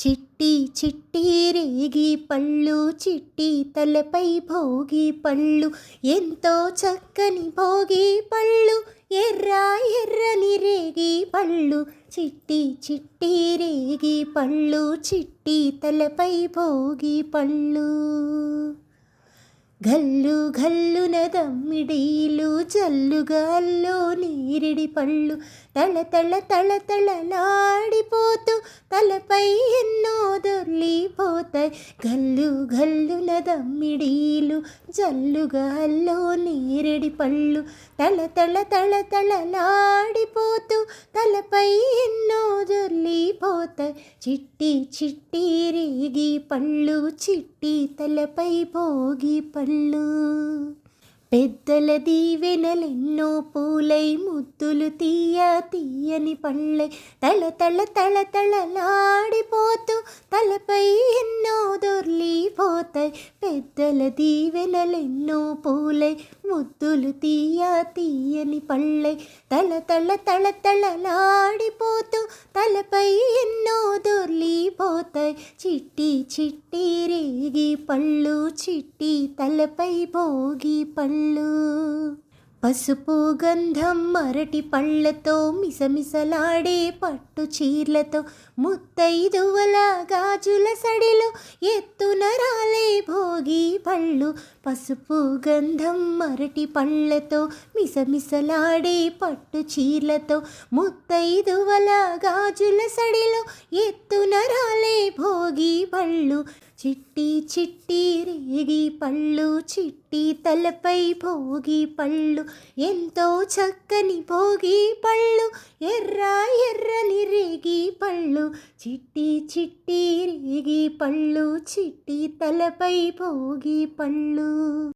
చిట్టి చిట్టి రేగి పళ్ళు చిట్టి తలపై భోగి పళ్ళు ఎంతో చక్కని భోగి పళ్ళు ఎర్ర ఎర్రని రేగి పళ్ళు చిట్టి చిట్టి రేగి పళ్ళు చిట్టి తలపై భోగి పళ్ళు గల్లు గల్లున దమ్మిడీలు జల్లుగాల్లో నీరిడి పళ్ళు తళ తళ తళ తళలాడిపోతూ తలపై ఎన్నో దొర్లిపోతాయి. గల్లు గల్లున దమ్మిడీలు జల్లుగాల్లో నీరిడి పళ్ళు తళ తళ తళ తళలాడిపోతూ తలపై ఎన్నో దొర్లిపోతాయి. చిట్టి చిట్టి రేగి పళ్ళు చిట్టి తలపై భోగి పళ్ళు పెద్దల దీవెనలెన్నో పూలై ముద్దులు తీయని పళ్ళై తళ తళ తళ తళలాడిపోతూ తలపై ఎన్నో దొర్లిపోతాయి. పెద్దల దీవెనలెన్నో పూలై ముద్దులు తీయని పళ్ళై తళ తళ తళ తళలాడిపోతూ తలపై ఎన్నో దొర్లిపోతాయి. చిట్టి చిట్టి రేగి పళ్ళు చిట్టి తలపై భోగి పళ్ళు పసుపు గంధం అరటి పళ్ళతో మిసమిసలాడే పట్టు చీర్లతో ముత్తైదువల గాజుల సడిలో ఎత్తున రాలే భోగి పళ్ళు పసుపు గంధం అరటి పళ్ళతో మిసమిసలాడే పట్టు చీర్లతో ముత్తైదువల గాజుల సడిలో ఎత్తున రాలే భోగి పళ్ళు చిట్టి చిట్టి రేగి పళ్ళు చిట్టి తలపై భోగి పళ్ళు ఎంతో చక్కని భోగి పళ్ళు ఎర్ర ఎర్రని రేగి పళ్ళు చిట్టి చిట్టి రేగి పళ్ళు చిట్టి తలపై భోగి పళ్ళు.